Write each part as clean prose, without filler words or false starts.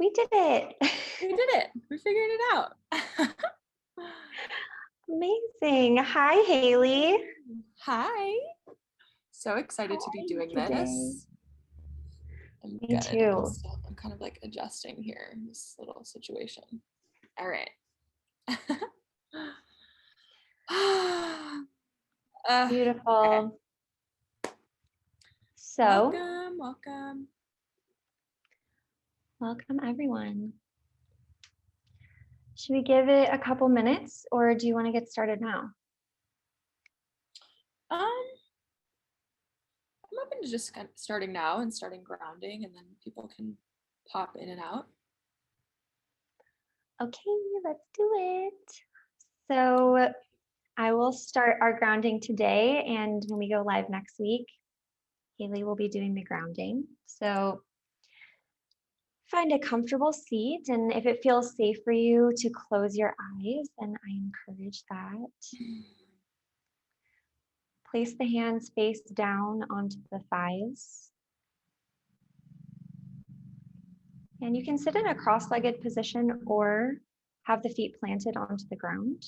We did it. We did it. We figured it out. Amazing. Hi, Haley. Hi. So excited to be doing this. I'm Me good. too. I'm kind of like adjusting here in this little situation. All right. Beautiful. Okay. So, welcome everyone. Should we give it a couple minutes or do you want to get started now? I'm open to just kind of starting now and starting grounding, and then people can pop in and out. Okay, let's do it. So I will start our grounding today, and when we go live next week, Haley will be doing the grounding. So find a comfortable seat, and if it feels safe for you to close your eyes, then I encourage that. Place the hands face down onto the thighs. And you can sit in a cross-legged position or have the feet planted onto the ground.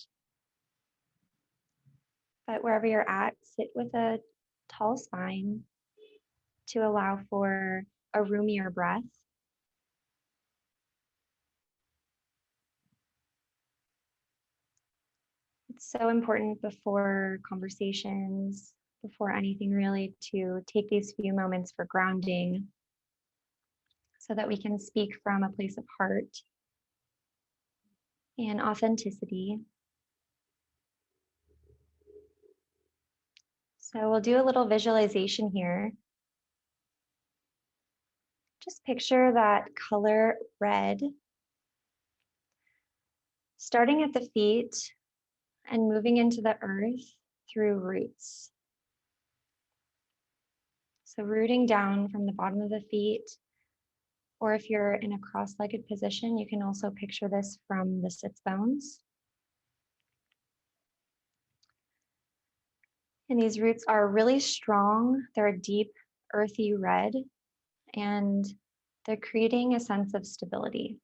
But wherever you're at, sit with a tall spine to allow for a roomier breath. It's so important before conversations, before anything really, to take these few moments for grounding so that we can speak from a place of heart and authenticity. So we'll do a little visualization here. Just picture that color red, starting at the feet and moving into the earth through roots. So rooting down from the bottom of the feet, or if you're in a cross-legged position, you can also picture this from the sits bones. And these roots are really strong. They're a deep, earthy red, and they're creating a sense of stability.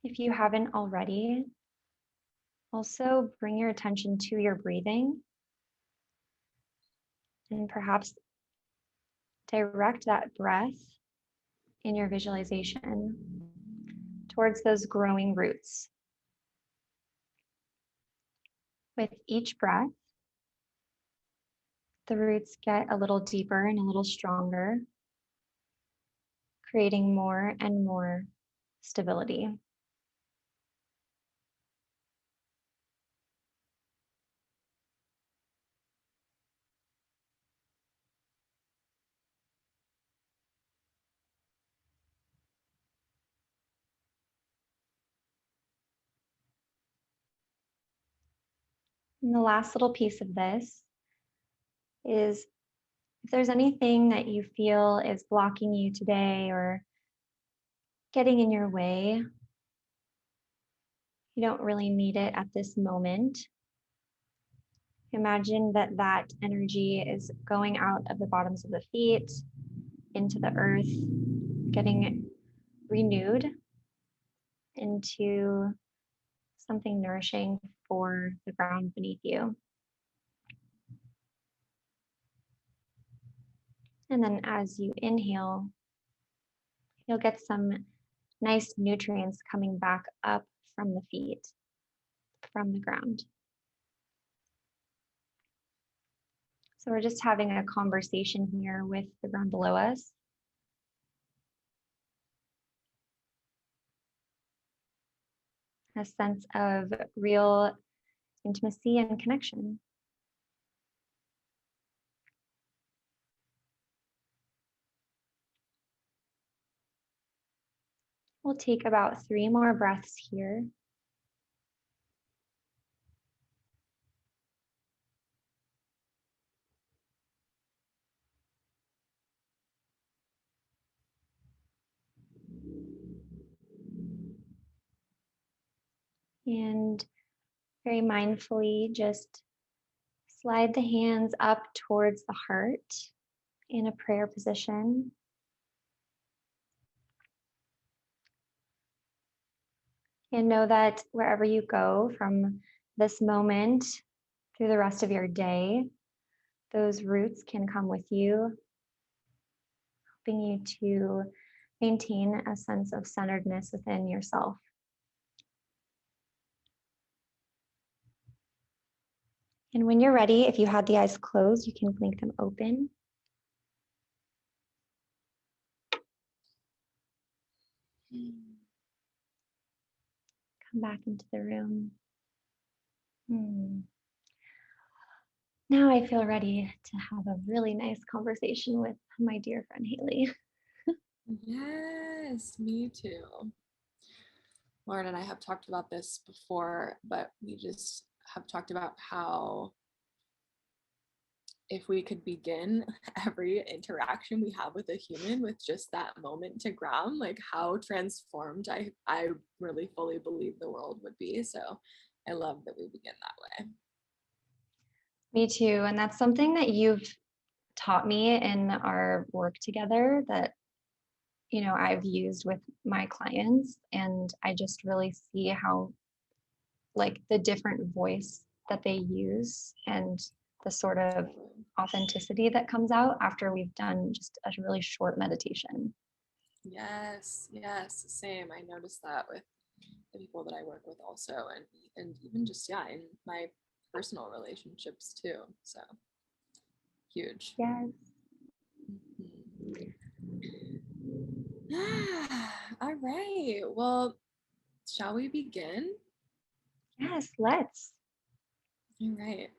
If you haven't already, also bring your attention to your breathing and perhaps direct that breath in your visualization towards those growing roots. With each breath, the roots get a little deeper and a little stronger, creating more and more stability. And the last little piece of this is if there's anything that you feel is blocking you today or getting in your way, you don't really need it at this moment. Imagine that that energy is going out of the bottoms of the feet into the earth, getting renewed into something nourishing for the ground beneath you. And then as you inhale, you'll get some nice nutrients coming back up from the feet, from the ground. So we're just having a conversation here with the ground below us. A sense of real intimacy and connection. We'll take about 3 more breaths here. And very mindfully just Slide the hands up towards the heart in a prayer position. And know that wherever you go from this moment through the rest of your day, those roots can come with you, helping you to maintain a sense of centeredness within yourself. And when you're ready, if you had the eyes closed, you can blink them open. Come back into the room. Now I feel ready to have a really nice conversation with my dear friend Halie. Yes, me too. Lauren and I have talked about this before, but we just have talked about how if we could begin every interaction we have with a human with just that moment to ground, like how transformed I really fully believe the world would be. So I love that we begin that way. Me too. And that's something that you've taught me in our work together that, I've used with my clients. And I just really see how, like, the different voice that they use and the sort of authenticity that comes out after we've done just a really short meditation. Yes, same. I noticed that with the people that I work with also, and even just in my personal relationships too. So huge. Yes. All right. Well, shall we begin? Yes, let's. All right.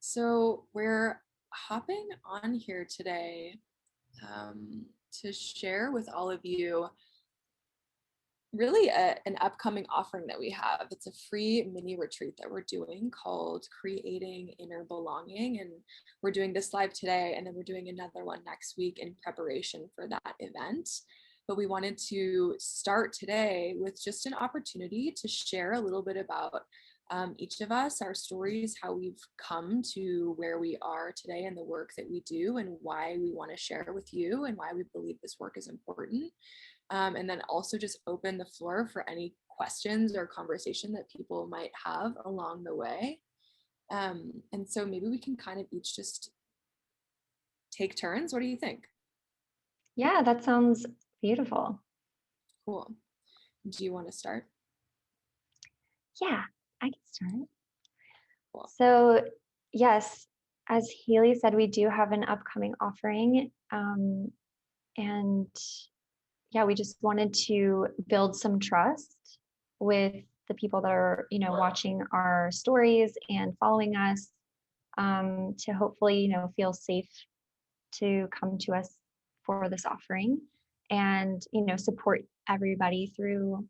So we're hopping on here today to share with all of you really an upcoming offering that we have. It's a free mini retreat that we're doing called Creating Inner Belonging. And we're doing this live today, and then we're doing another one next week in preparation for that event. But we wanted to start today with just an opportunity to share a little bit about each of us, our stories, how we've come to where we are today and the work that we do, and why we want to share with you and why we believe this work is important. And then also just open the floor for any questions or conversation that people might have along the way. And so maybe we can kind of each just take turns. What do you think? Yeah, that sounds beautiful. Cool. Do you want to start? Yeah, I can start. Cool. So, yes, as Halie said, we do have an upcoming offering. And yeah, we just wanted to build some trust with the people that are, watching our stories and following us, to hopefully, feel safe to come to us for this offering and, support everybody through,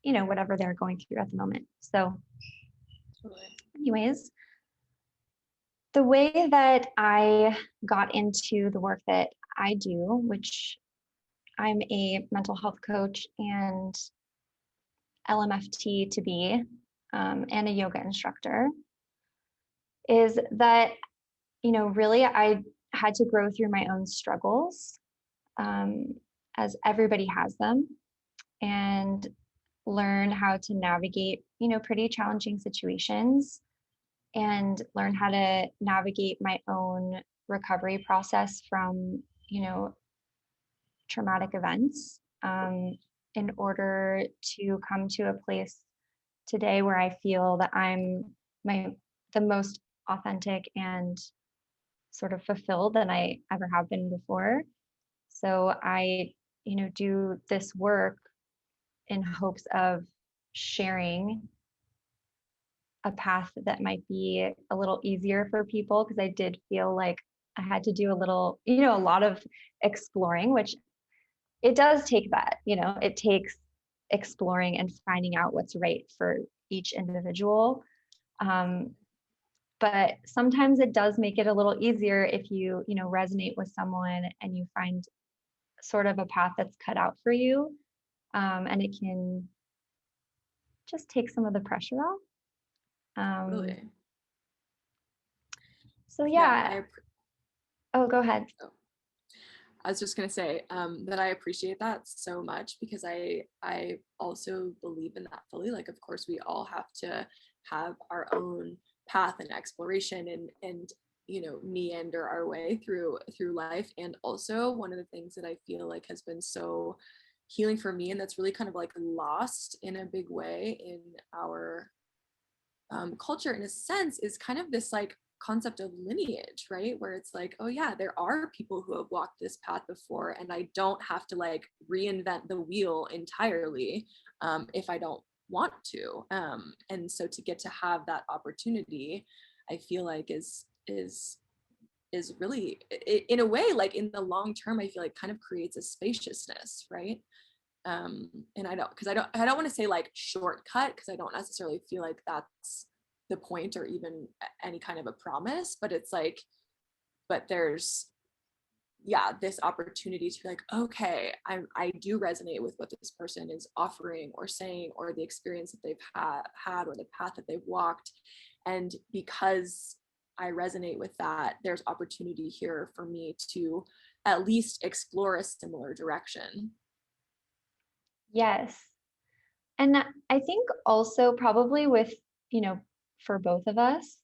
whatever they're going through at the moment. So, anyways, the way that I got into the work that I do, which I'm a mental health coach and LMFT to be, and a yoga instructor, is that, really I had to grow through my own struggles, as everybody has them, and learn how to navigate, pretty challenging situations and learn how to navigate my own recovery process from, traumatic events, in order to come to a place today where I feel that I'm the most authentic and sort of fulfilled than I ever have been before. So I, do this work in hopes of sharing a path that might be a little easier for people, because I did feel like I had to do a little, a lot of exploring, which it does take that, it takes exploring and finding out what's right for each individual. But sometimes it does make it a little easier if you, resonate with someone and you find sort of a path that's cut out for you. And it can just take some of the pressure off. Totally. So Yeah, yeah. Oh, go ahead. oh, I was just gonna say that I appreciate that so much because I also believe in that fully. Like, of course, we all have to have our own path and exploration and meander our way through life. And also, one of the things that I feel like has been so healing for me, and that's really kind of like lost in a big way in our culture in a sense, is kind of this like concept of lineage, right? Where it's like, oh yeah, there are people who have walked this path before, and I don't have to like reinvent the wheel entirely if I don't want to. And so to get to have that opportunity, I feel like is really, in a way, like in the long term, I feel like kind of creates a spaciousness, right? And I don't want to say like shortcut, because I don't necessarily feel like that's the point or even any kind of a promise, but it's like, but there's, yeah, this opportunity to be like, okay, I do resonate with what this person is offering or saying, or the experience that they've had or the path that they've walked. And because I resonate with that, there's opportunity here for me to at least explore a similar direction. Yes. And I think also probably with, you know, for both of us,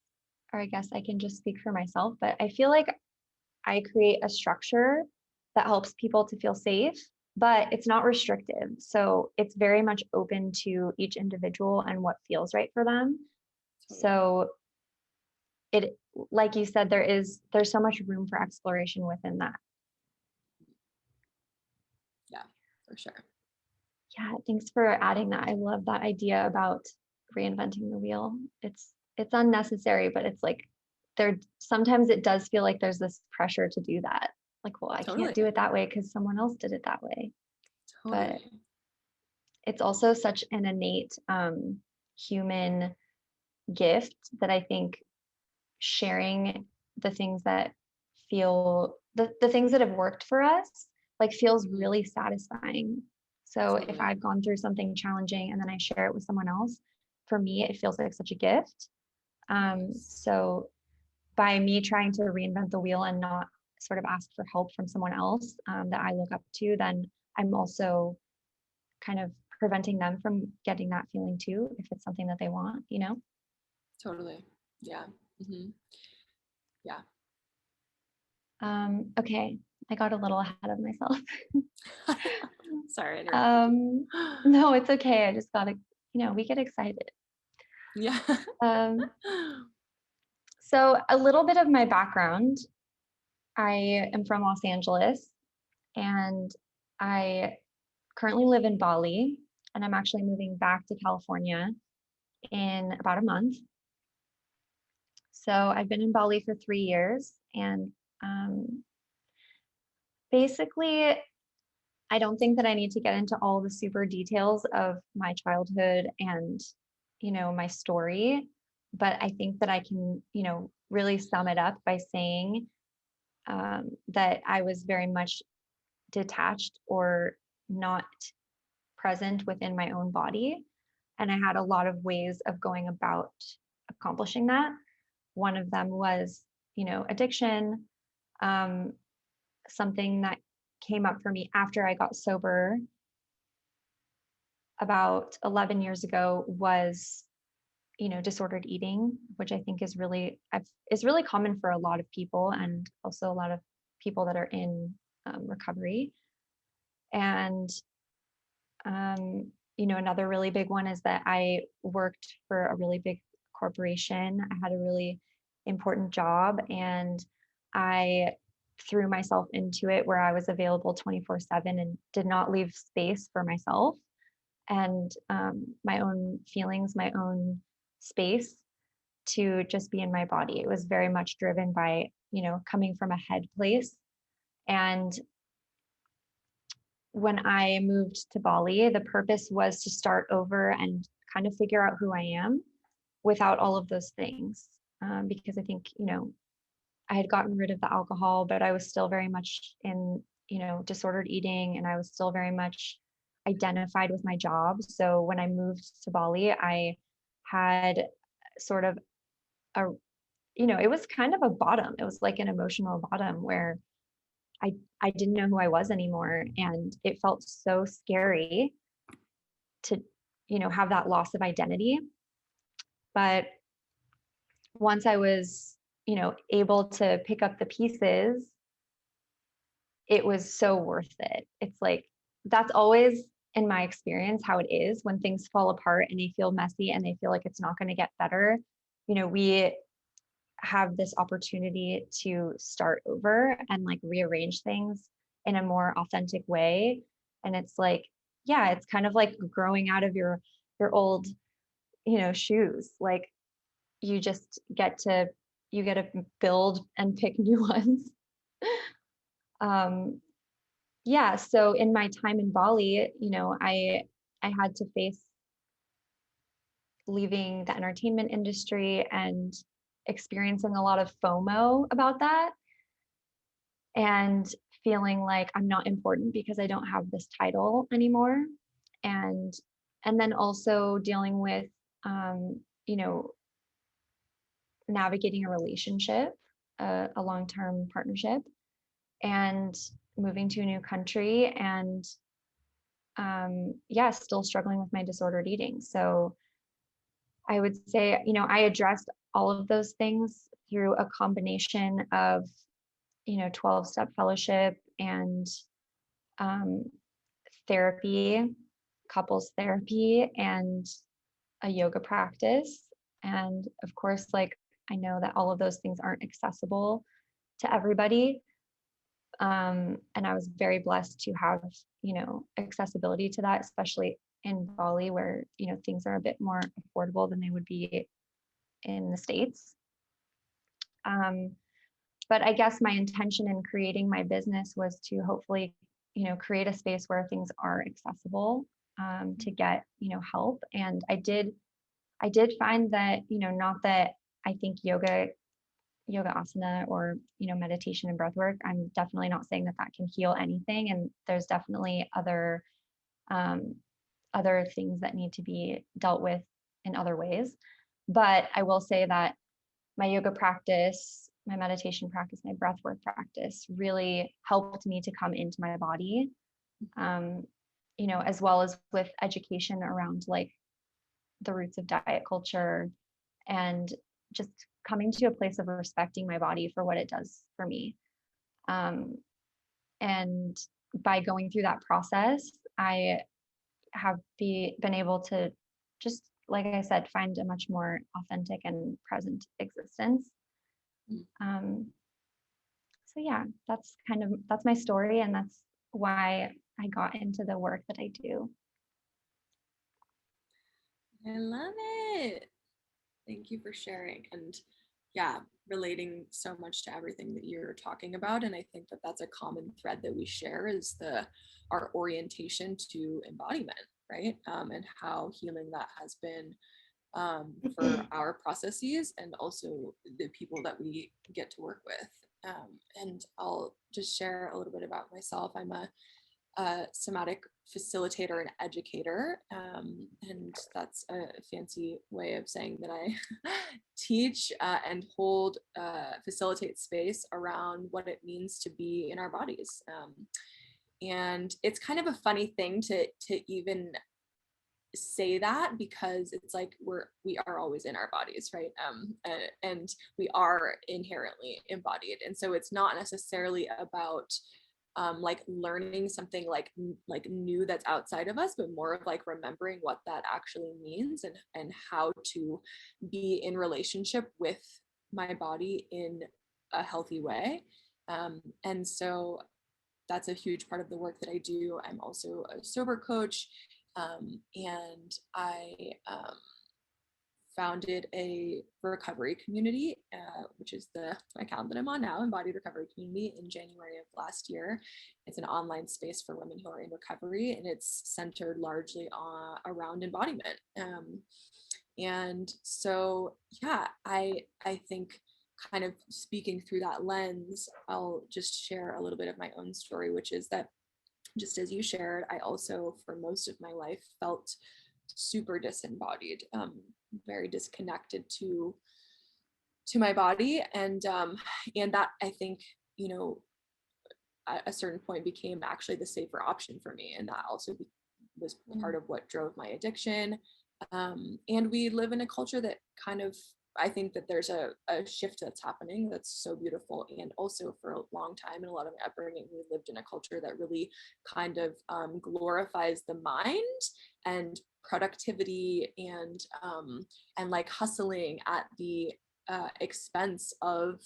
or I guess I can just speak for myself, but I feel like I create a structure that helps people to feel safe, but it's not restrictive. So it's very much open to each individual and what feels right for them. Totally. So it, like you said, there's so much room for exploration within that. Yeah, for sure. Yeah, thanks for adding that. I love that idea about reinventing the wheel. It's unnecessary, but it's like there sometimes it does feel like there's this pressure to do that. Like, well, I can't do Totally. it that way because someone else did it that way. But Totally. it's also such an innate human gift that I think sharing the things that the things that have worked for us like feels Mhm. really satisfying. So if Totally. I've gone through something challenging and then I share it with someone else, for me it feels like such a gift. Yes. So by me trying to reinvent the wheel and not sort of ask for help from someone else that I look up to, then I'm also kind of preventing them from getting that feeling too, if it's something that they want, you know? Totally. Yeah. Hmm. Yeah. Okay, I got a little ahead of myself. Sorry, I interrupted you. um, no, it's okay. I just gotta, we get excited. Yeah. Um, so a little bit of my background. I am from Los Angeles and I currently live in Bali, and I'm actually moving back to California in about a month. So I've been in Bali for 3 years, and um, basically, I don't think that I need to get into all the super details of my childhood and, my story, but I think that I can, really sum it up by saying that I was very much detached or not present within my own body. And I had a lot of ways of going about accomplishing that. One of them was, addiction, um, something that came up for me after I got sober about 11 years ago was disordered eating, which I think is really common for a lot of people, and also a lot of people that are in recovery. And another really big one is that I worked for a really big corporation. I had a really important job, and I threw myself into it where I was available 24/7 and did not leave space for myself and my own feelings, my own space to just be in my body. It was very much driven by, coming from a head place. And when I moved to Bali, the purpose was to start over and kind of figure out who I am without all of those things. Because I think, I had gotten rid of the alcohol, but I was still very much in, disordered eating, and I was still very much identified with my job. So when I moved to Bali, I had sort of a it was kind of a bottom. It was like an emotional bottom where I I didn't know who I was anymore, and it felt so scary to, have that loss of identity. But once I was, able to pick up the pieces, it was so worth it. It's like that's always in my experience how it is when things fall apart and they feel messy and they feel like it's not going to get better. We have this opportunity to start over and like rearrange things in a more authentic way. And it's like, yeah, it's kind of like growing out of your old, shoes. Like you just get to build and pick new ones. um yeah, so in my time in Bali, I had to face leaving the entertainment industry and experiencing a lot of FOMO about that, and feeling like I'm not important because I don't have this title anymore. And then also dealing with um, you know, navigating a relationship, a long-term partnership, and moving to a new country, and yeah, still struggling with my disordered eating. So I would say, I addressed all of those things through a combination of, 12-step fellowship and um, therapy, couples therapy, and a yoga practice. And of course, like, I know that all of those things aren't accessible to everybody. And I was very blessed to have, accessibility to that, especially in Bali, where, things are a bit more affordable than they would be in the States. Um, but I guess my intention in creating my business was to hopefully, create a space where things are accessible, to get, help. And I did find that, not that I think yoga asana or, meditation and breath work, I'm definitely not saying that that can heal anything. And there's definitely um, other things that need to be dealt with in other ways. But I will say that my yoga practice, my meditation practice, my breath work practice really helped me to come into my body, um, as well as with education around like the roots of diet culture, and just coming to a place of respecting my body for what it does for me. Um, and by going through that process, I have been able to just, like I said, find a much more authentic and present existence. Um, so yeah, that's my story, and that's why I got into the work that I do. I love it. Thank you for sharing. And yeah, relating so much to everything that you're talking about. And I think that that's a common thread that we share is our orientation to embodiment, right? And how healing that has been for our processes and also the people that we get to work with. And I'll just share a little bit about myself. I'm a somatic facilitator and educator. And that's a fancy way of saying that I teach and facilitate space around what it means to be in our bodies. And it's kind of a funny thing to even say that, because it's like we are always in our bodies, right? And we are inherently embodied, and so it's not necessarily about like learning something like new that's outside of us, but more of like remembering what that actually means, and how to be in relationship with my body in a healthy way. And so that's a huge part of the work that I do. I'm also a sober coach, and I founded a recovery community, which is the account that I'm on now, Embodied Recovery Community, in January of last year. It's an online space for women who are in recovery, and it's centered largely around embodiment. And so, yeah, I think kind of speaking through that lens, I'll just share a little bit of my own story, which is that just as you shared, I also, for most of my life, felt super disembodied, very disconnected to my body. And that, I think, at a certain point became actually the safer option for me. And that also was part of what drove my addiction. And we live in a culture that kind of, I think that there's a shift that's happening that's so beautiful. And also for a long time, in a lot of my upbringing, we lived in a culture that really kind of glorifies the mind and productivity and like hustling at the expense of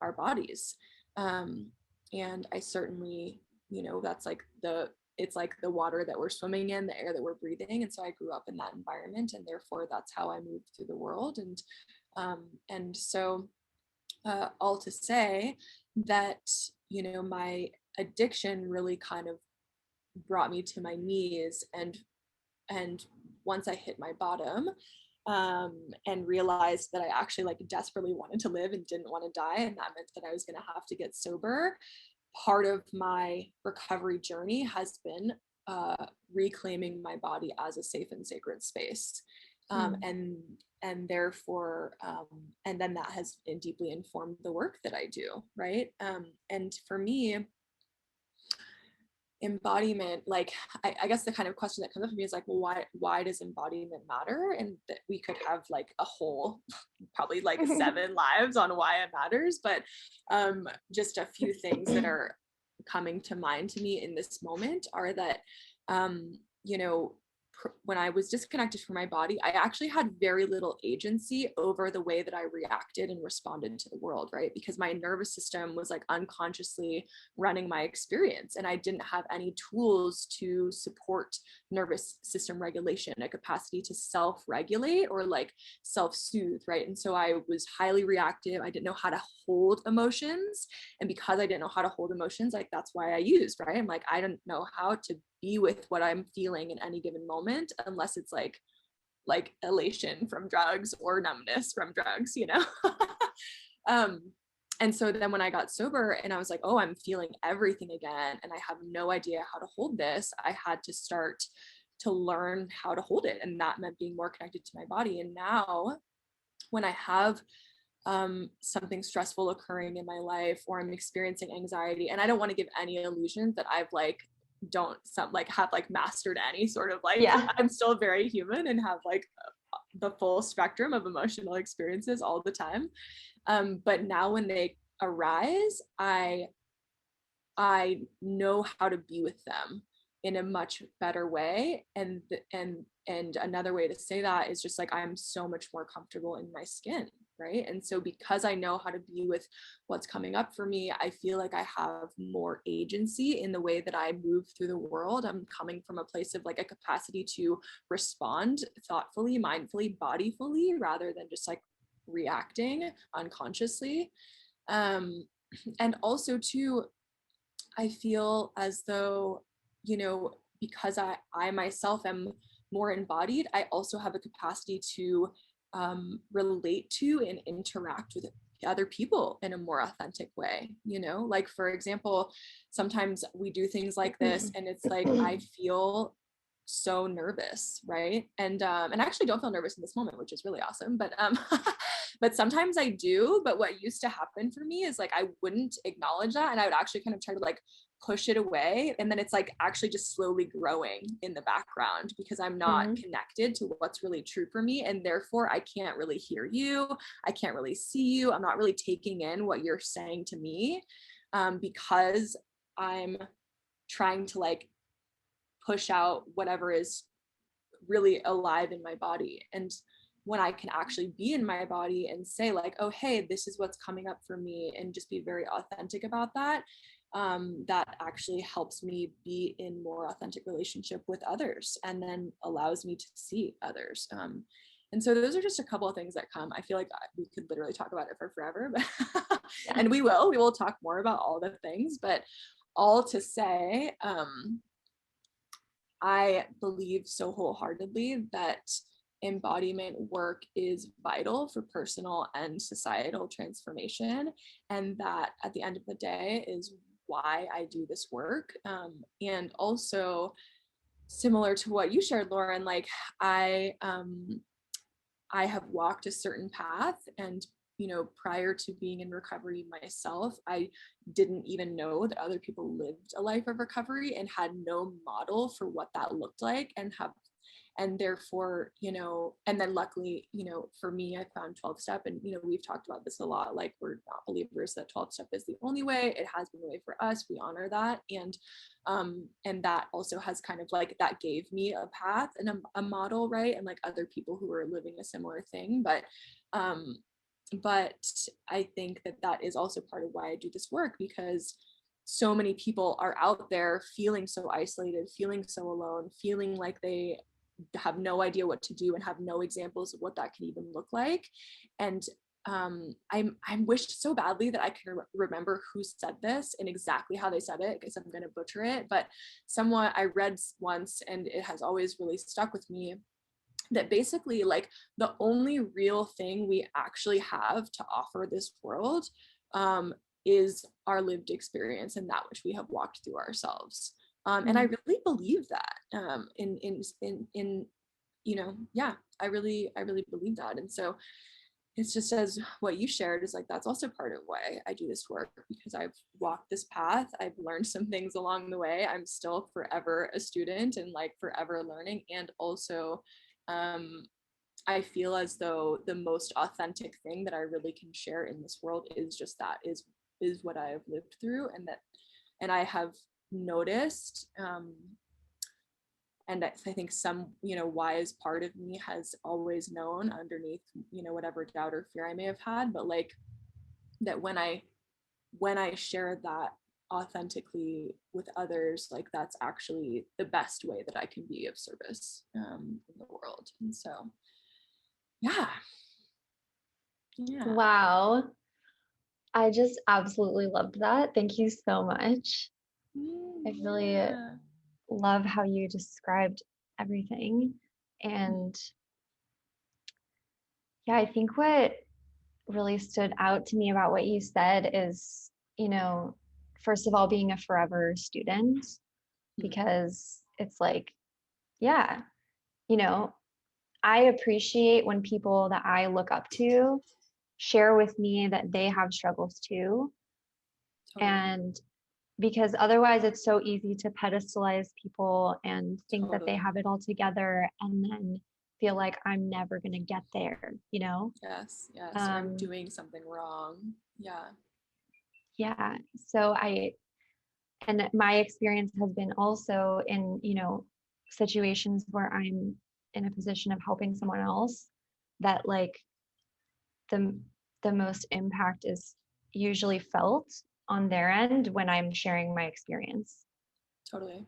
our bodies. And I certainly, that's like it's like the water that we're swimming in, the air that we're breathing. And so I grew up in that environment, and therefore that's how I moved through the world. And so all to say that, my addiction really kind of brought me to my knees. And once I hit my bottom, and realized that I actually like desperately wanted to live and didn't want to die, and that meant that I was going to have to get sober. Part of my recovery journey has been reclaiming my body as a safe and sacred space. And therefore, and then that has deeply informed the work that I do, right? And for me, embodiment, like I guess the kind of question that comes up for me is like, well, why does embodiment matter? And that we could have like a whole probably like 7 lives on why it matters, but just a few things that are coming to mind to me in this moment are that you know when I was disconnected from my body, I actually had very little agency over the way that I reacted and responded to the world, right? Because my nervous system was like unconsciously running my experience, and I didn't have any tools to support nervous system regulation, a capacity to self-regulate or like self-soothe, right? And so I was highly reactive. I didn't know how to hold emotions. And because I didn't know how to hold emotions, like that's why I used, right? I'm like, I don't know how to be with what I'm feeling in any given moment unless it's like elation from drugs or numbness from drugs, um and so then when I got sober and I was like, oh, I'm feeling everything again and I have no idea how to hold this, I had to start to learn how to hold it, and that meant being more connected to my body. And now when I have something stressful occurring in my life, or I'm experiencing anxiety, and I don't want to give any illusion that I've like have like mastered any sort of like, Yeah. I'm still very human and have like the full spectrum of emotional experiences all the time. But now when they arise, I know how to be with them in a much better way. And another way to say that is just like, I'm so much more comfortable in my skin, right? And so because I know how to be with what's coming up for me, I feel like I have more agency in the way that I move through the world. I'm coming from a place of like a capacity to respond thoughtfully, mindfully, bodyfully, rather than just like reacting unconsciously. And also too, I feel as though, because I myself am more embodied, I also have a capacity to relate to and interact with other people in a more authentic way. Like for example, sometimes we do things like this and it's like I feel so nervous, right? And I actually don't feel nervous in this moment, which is really awesome, but but sometimes I do. But what used to happen for me is like I wouldn't acknowledge that, and I would actually kind of try to like push it away, and then it's like actually just slowly growing in the background because I'm not connected to what's really true for me, and therefore I can't really hear you, I can't really see you, I'm not really taking in what you're saying to me, because I'm trying to like push out whatever is really alive in my body. And when I can actually be in my body and say like, oh, hey, this is what's coming up for me, and just be very authentic about that, that actually helps me be in more authentic relationship with others, and then allows me to see others. And so those are just a couple of things that come. I feel like we could literally talk about it for forever, but and we will talk more about all the things, but all to say, I believe so wholeheartedly that embodiment work is vital for personal and societal transformation. And that at the end of the day is why I do this work. And also, similar to what you shared, Lauren, like I have walked a certain path, and prior to being in recovery myself, I didn't even know that other people lived a life of recovery and had no model for what that looked like, and therefore, and then luckily, for me, I found 12 step, and, we've talked about this a lot. Like, we're not believers that 12 step is the only way. It has been the way for us. We honor that. And that also has kind of like, that gave me a path and a model, right? And like other people who were living a similar thing. But I think that is also part of why I do this work, because so many people are out there feeling so isolated, feeling so alone, feeling like they have no idea what to do and have no examples of what that can even look like. And I wished so badly that I can remember who said this and exactly how they said it, because I'm going to butcher it. But someone I read once, and it has always really stuck with me, that basically, like, the only real thing we actually have to offer this world is our lived experience and that which we have walked through ourselves. And I really believe that yeah, I really believe that. And so it's just, as what you shared is like, that's also part of why I do this work, because I've walked this path. I've learned some things along the way. I'm still forever a student and like forever learning. And also, I feel as though the most authentic thing that I really can share in this world is just that, is what I have lived through, and I have noticed, and I think some, wise part of me has always known underneath, whatever doubt or fear I may have had, but like, that when I share that authentically with others, like, that's actually the best way that I can be of service in the world. And so, yeah. Wow. I just absolutely loved that. Thank you so much. I really love how you described everything. And yeah, I think what really stood out to me about what you said is, first of all, being a forever student, because it's like, yeah, I appreciate when people that I look up to share with me that they have struggles too. Totally. And because otherwise it's so easy to pedestalize people and think that they have it all together, and then feel like I'm never going to get there, Yes, I'm doing something wrong. Yeah. So and my experience has been also in, situations where I'm in a position of helping someone else, that like the most impact is usually felt on their end when I'm sharing my experience. Totally.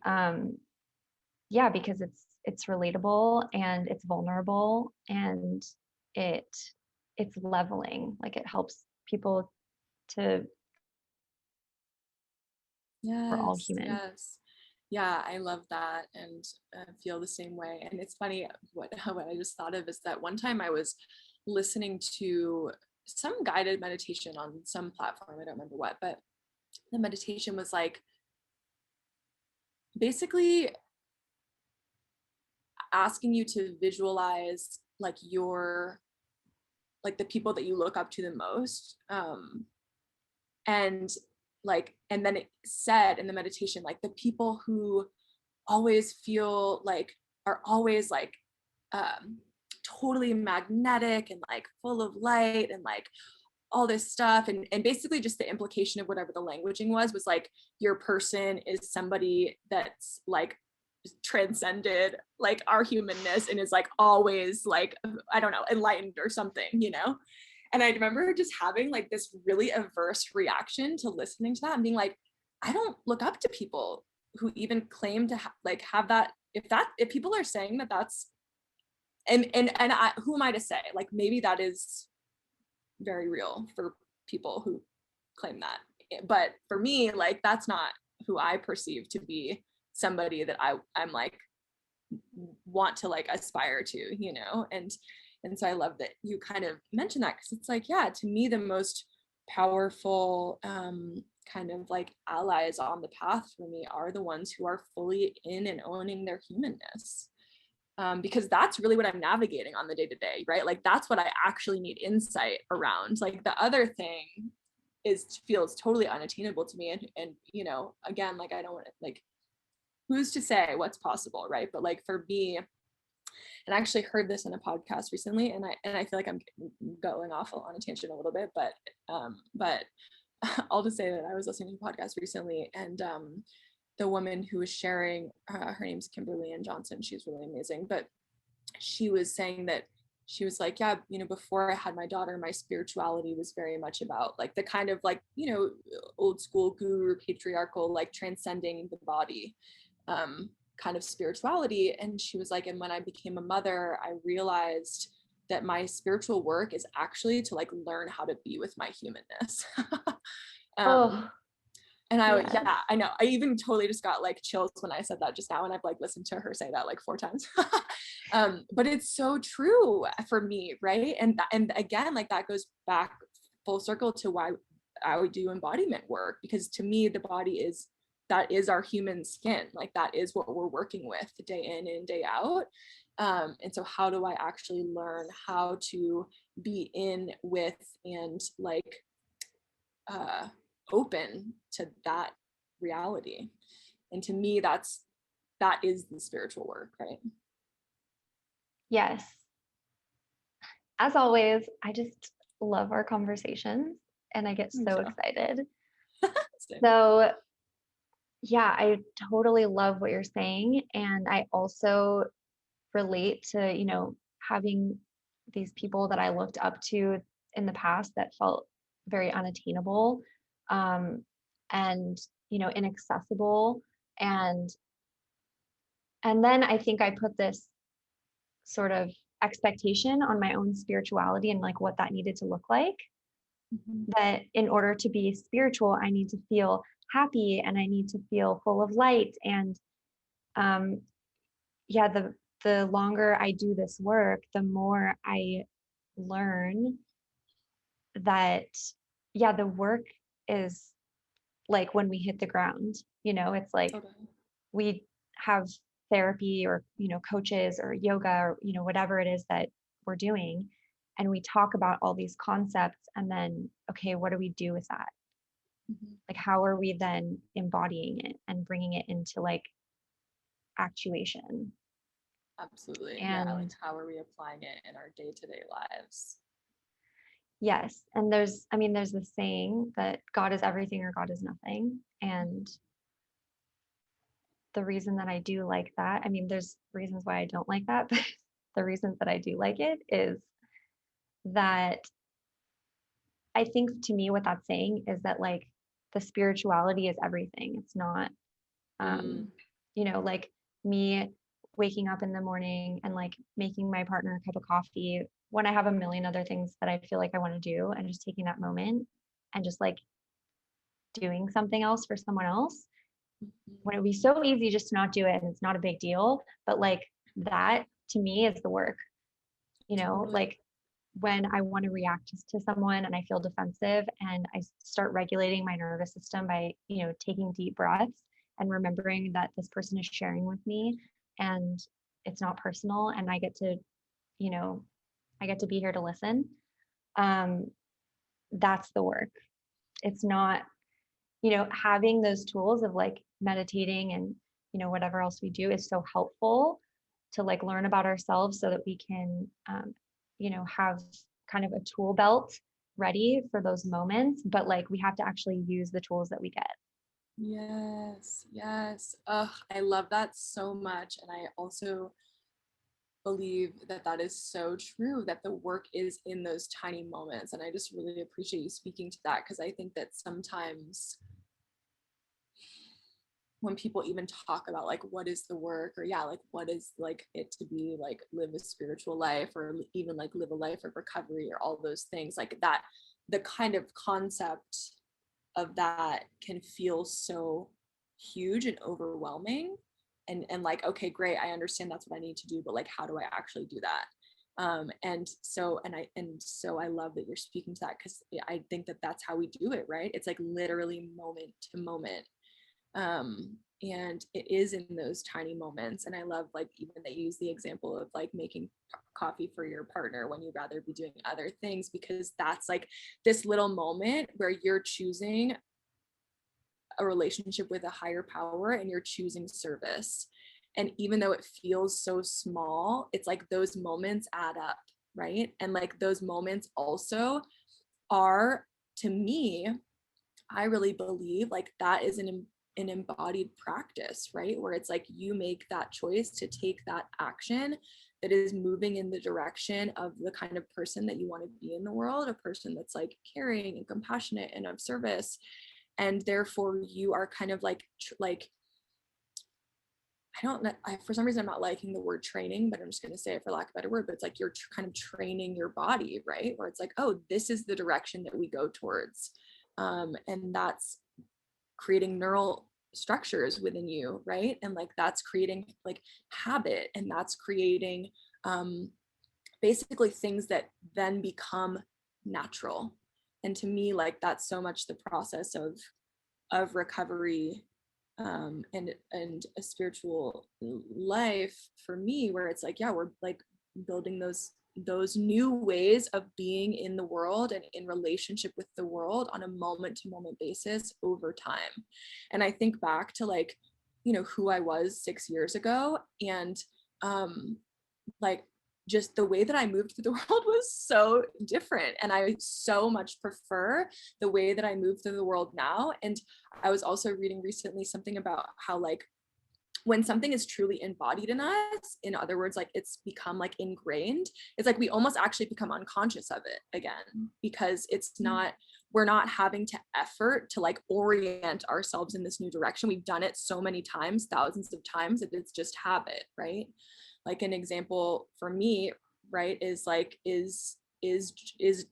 Yeah, because it's relatable and it's vulnerable, and it's leveling. Like, it helps people to, we're all human. Yeah, I love that, and feel the same way. And it's funny, what I just thought of is that one time I was listening to some guided meditation on some platform, I don't remember what, but the meditation was like basically asking you to visualize like the people that you look up to the most, and then it said in the meditation, like, the people who always feel like are always like totally magnetic and like full of light and like all this stuff, and basically just the implication of whatever the languaging was like, your person is somebody that's like transcended like our humanness and is like always like, I don't know, enlightened or something, and I remember just having like this really averse reaction to listening to that and being like, I don't look up to people who even claim to have that. If people are saying that that's, and who am I to say? Like, maybe that is very real for people who claim that, but for me, like, that's not who I perceive to be somebody that I'm like want to like aspire to, and so I love that you kind of mentioned that, because it's like, yeah, to me the most powerful kind of like allies on the path for me are the ones who are fully in and owning their humanness, because that's really what I'm navigating on the day to day, right? Like that's what I actually need insight around. Like the other thing feels totally unattainable to me. And you know, again, like I don't want to, like, who's to say what's possible, right? But like for me, and I actually heard this in a podcast recently, and I feel like I'm going off on a tangent a little bit, but I'll just say that I was listening to a podcast recently, and the woman who was sharing, her name's Kimberly Ann Johnson. She's really amazing, but she was saying that she was like, yeah, you know, before I had my daughter, my spirituality was very much about like the kind of like, you know, old school guru patriarchal, like transcending the body kind of spirituality. And she was like, and when I became a mother, I realized that my spiritual work is actually to like learn how to be with my humanness. um, Oh, and yes. yeah, I know. I even totally just got like chills when I said that just now. And I've like listened to her say that like 4 times. But it's so true for me, right? And again, like that goes back full circle to why I would do embodiment work, because to me, the body that is our human skin. Like that is what we're working with day in and day out. And so how do I actually learn how to be in with and like, open to that reality? And to me, that is the spiritual work, right? Yes. As always, I just love our conversations and I get Me so too. excited. Same. So, yeah, I totally love what you're saying. And I also relate to, having these people that I looked up to in the past that felt very unattainable, um, and, inaccessible. And and then I think I put this sort of expectation on my own spirituality and like what that needed to look like, Mhm. that in order to be spiritual I need to feel happy and I need to feel full of light. And um yeah, the longer I do this work, the more I learn that, yeah, the work is like when we hit the ground, it's like Totally. we have therapy or, coaches or yoga or, whatever it is that we're doing. And we talk about all these concepts. And then, okay, what do we do with that? Mhm. Like, how are we then embodying it and bringing it into like actuation? Absolutely. Yeah. Like And how are we applying it in our day-to-day lives? yes, and there's this saying that God is everything or God is nothing. And the reason that I do like that, there's reasons why I don't like that, but the reasons that I do like it is that I think to me what that's saying is that like the spirituality is everything. It's not, Mm. um, like me waking up in the morning and like making my partner a cup of coffee when I have a million other things that I feel like I want to do, and just taking that moment and just like doing something else for someone else, when it would be so easy just to not do it and it's not a big deal. But like that to me is the work, Totally. like when I want to react to someone and I feel defensive, and I start regulating my nervous system by, taking deep breaths and remembering that this person is sharing with me and it's not personal, and you know, I get to be here to listen. Um, that's the work. It's not, having those tools of like meditating and, whatever else we do is so helpful to like learn about ourselves so that we can, have kind of a tool belt ready for those moments. But like we have to actually use the tools that we get. Yes. Yes. Ugh, I love that so much. And I also believe that that is so true, that the work is in those tiny moments. And I just really appreciate you speaking to that, because I think that sometimes when people even talk about like what is the work, or yeah, like what is like it to be like live a spiritual life, or even like live a life of recovery, or all those things like that, the kind of concept of that can feel so huge and overwhelming. And like, okay, great, I understand that's what I need to do, but like how do I actually do that? And so I love that you're speaking to that, because I think that that's how we do it, right? It's like literally moment to moment, And it is in those tiny moments. And I love, like, even they use the example of like making coffee for your partner when you'd rather be doing other things, because that's like this little moment where you're choosing a relationship with a higher power and you're choosing service. And even though it feels so small, it's like those moments add up, right? And like those moments also are, to me, I really believe like that is an embodied practice, right? Where it's like you make that choice to take that action that is moving in the direction of the kind of person that you want to be in the world, a person that's like caring and compassionate and of service. And therefore you are kind of like I don't know, for some reason I'm not liking the word training, but I'm just going to say it for lack of a better word, but it's like you're kind of training your body, right? Where it's like, oh, this is the direction that we go towards. And that's creating neural structures within you, right? And like that's creating like habit, and that's creating basically things that then become natural. And to me, like that's so much the process of recovery, and a spiritual life for me, where it's like, yeah, we're like building those new ways of being in the world and in relationship with the world on a moment to moment basis over time. And I think back to like, you know, who I was 6 years ago, and like just the way that I moved through the world was so different. And I so much prefer the way that I move through the world now. And I was also reading recently something about how like when something is truly embodied in us, in other words, like it's become like ingrained, it's like we almost actually become unconscious of it again, because it's not, we're not having to effort to like orient ourselves in this new direction. We've done it so many times, thousands of times, that it's just habit, right? Like an example for me, right, is like is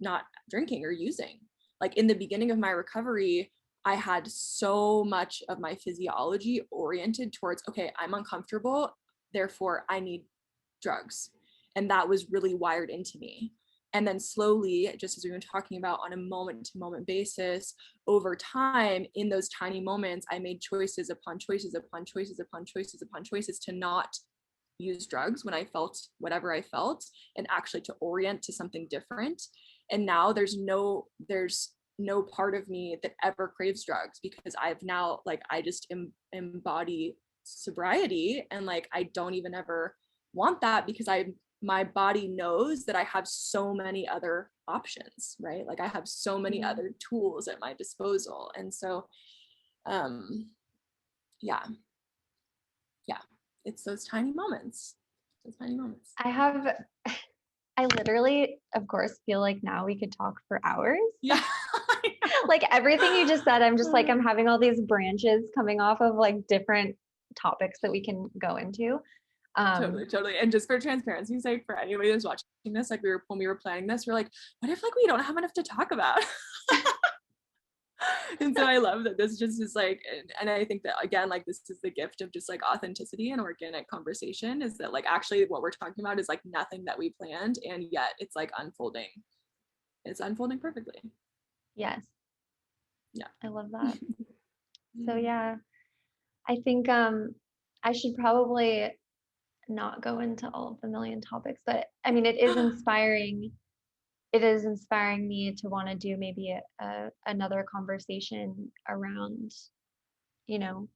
not drinking or using. Like in the beginning of my recovery, I had so much of my physiology oriented towards, okay, I'm uncomfortable, therefore I need drugs. And that was really wired into me. And then slowly, just as we've been talking about, on a moment to moment basis, over time, in those tiny moments, I made choices upon choices upon choices upon choices upon choices to not use drugs when I felt whatever I felt, and actually to orient to something different. And now there's no part of me that ever craves drugs, because I've now like I just embody sobriety, and like I don't even ever want that, because my body knows that I have so many other options, right? Like I have so many other tools at my disposal. And so yeah, it's those tiny moments. I literally, of course, feel like now we could talk for hours. Yeah. Like everything you just said, I'm just like, I'm having all these branches coming off of like different topics that we can go into. Totally. And just for transparency's sake, for anybody who's watching this, like when we were planning this, we're like, what if like we don't have enough to talk about? And so I love that this just is like, and I think that again, like this is the gift of just like authenticity and organic conversation, is that like actually what we're talking about is like nothing that we planned, and yet it's like unfolding. It's unfolding perfectly. Yes. Yeah. I love that. So yeah, I think I should probably not go into all of the million topics, but I mean, it is inspiring me to want to do maybe another conversation around, you know,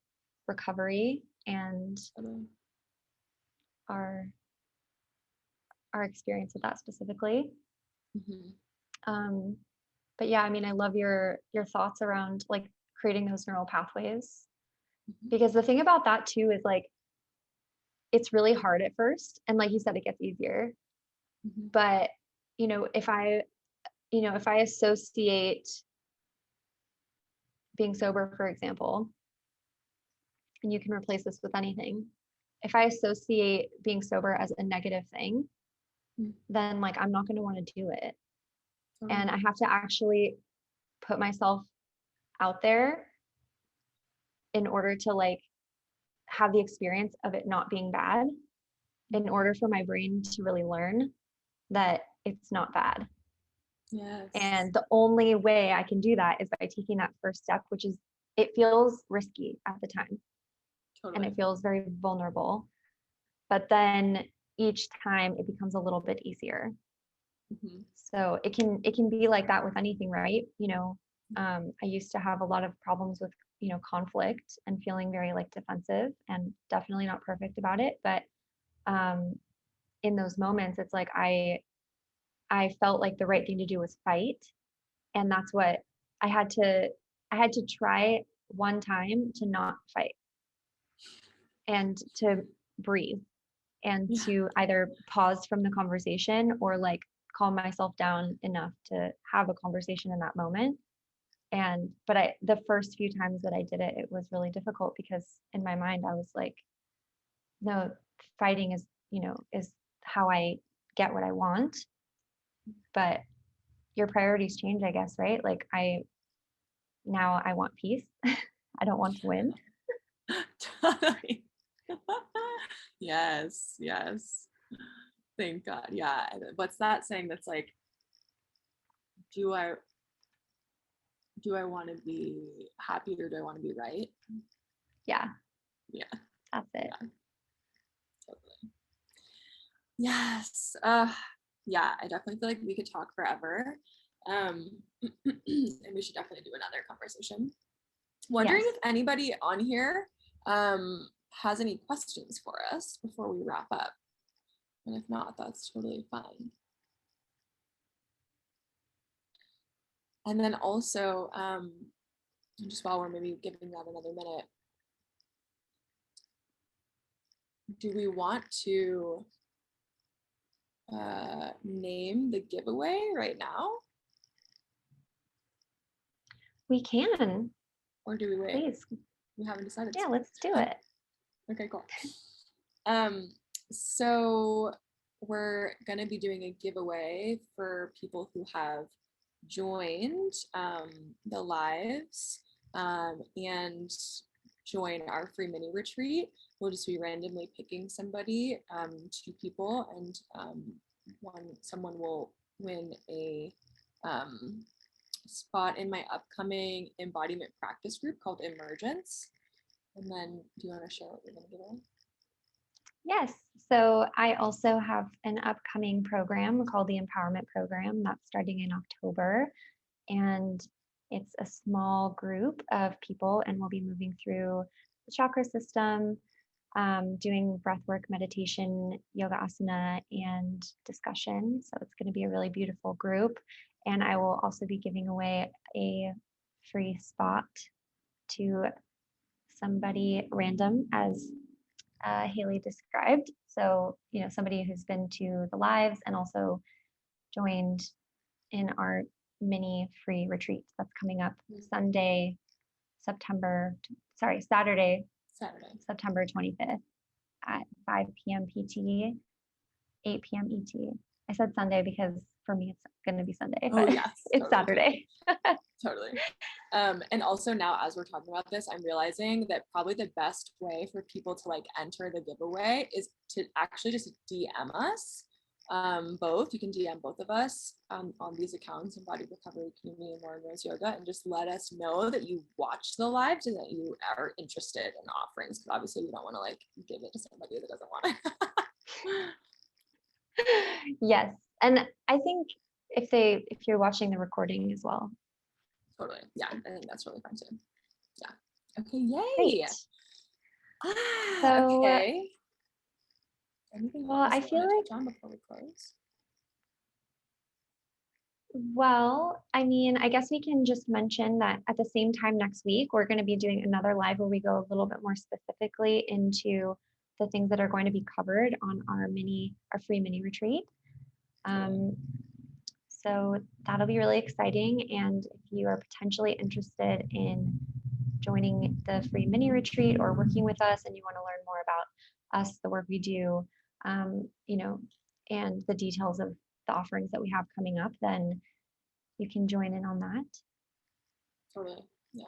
recovery and our experience with that specifically. But yeah, I mean, I love your thoughts around like creating those neural pathways, because the thing about that too is like it's really hard at first, and like you said, it gets easier. But you know, if I associate being sober, for example, and you can replace this with anything, if I associate being sober as a negative thing, then like I'm not going to want to do it. And I have to actually put myself out there in order to like have the experience of it not being bad, in order for my brain to really learn that it's not bad. Yes. And the only way I can do that is by taking that first step, which is it feels risky at the time and Totally. it feels very vulnerable. But then each time it becomes a little bit easier. Mhm. So it can be like that with anything, right? I used to have a lot of problems with, conflict and feeling very like defensive and definitely not perfect about it. But um, in those moments, it's like I felt like the right thing to do was fight, and that's what I had to I had to try one time to not fight and to breathe and Yeah. to either pause from the conversation or like calm myself down enough to have a conversation in that moment. And but the first few times that I did it, it was really difficult because in my mind I was like, no, fighting is how I get what I want. But your priorities change, I guess, right? Like now I want peace. I don't want to win. Totally. Yes, yes. Thank God. Yeah. What's that saying that's like, do I want to be happy or do I want to be right? Yeah, Yeah. that's it. Yeah. Totally. Yes. Yeah, I definitely feel like we could talk forever. And we should definitely do another conversation. Wondering Yes. if anybody on here has any questions for us before we wrap up. And if not, that's totally fine. And then also, just while we're maybe giving that another minute, do we want to name the giveaway right now? We can. Or do we wait? Please. We haven't decided. Yeah, let's do it. Okay, cool. So we're gonna be doing a giveaway for people who have joined the lives and join our free mini retreat. We'll just be randomly picking somebody, 2 people, and someone will win a spot in my upcoming embodiment practice group called Emergence. And then, do you want to share what you're going to give away? Yes. So I also have an upcoming program called the Empowerment Program that's starting in October. And it's a small group of people, and we'll be moving through the chakra system, doing breathwork, meditation, yoga asana, and discussion. So it's going to be a really beautiful group. And I will also be giving away a free spot to somebody random, as Halie described. So, somebody who's been to the lives and also joined in our mini free retreat that's coming up Saturday, September 25th at 5 p.m. PT, 8 p.m. ET. I said Sunday because for me it's going to be Sunday, but yes, it's totally. Saturday. Totally. And also now, as we're talking about this, I'm realizing that probably the best way for people to like enter the giveaway is to actually just DM us. Both. You can DM both of us on these accounts, Embodied Recovery Community and Lauren Rose Yoga, and just let us know that you watched the lives and that you are interested in offerings. Because obviously, we don't want to like give it to somebody that doesn't want it. Yes, and I think if you're watching the recording as well. Totally. Yeah, I think that's really fun too. Yeah. Okay. Yay. Great. So, okay. Anything well, else I you feel want to like, touch on before we close? well, I mean, I guess we can just mention that at the same time next week, we're going to be doing another live where we go a little bit more specifically into the things that are going to be covered on our free mini retreat. So that'll be really exciting. And if you are potentially interested in joining the free mini retreat or working with us and you want to learn more about us, the work we do, and the details of the offerings that we have coming up, then you can join in on that. Totally. Yeah.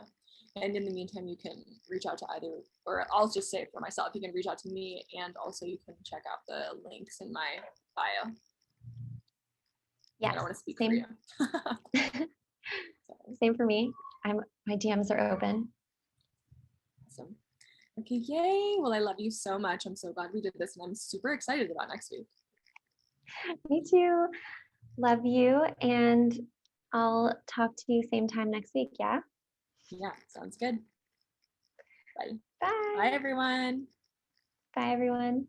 And in the meantime, you can reach out to either, or I'll just say it for myself, you can reach out to me, and also you can check out the links in my bio. Yes. I don't want to speak same. for you. Same for me. My DMs are open. Awesome. Okay, yay. Well, I love you so much. I'm so glad we did this, and I'm super excited about next week. Me too. Love you. And I'll talk to you same time next week. Yeah. Yeah, sounds good. Bye. Bye, Bye. everyone. Bye, everyone.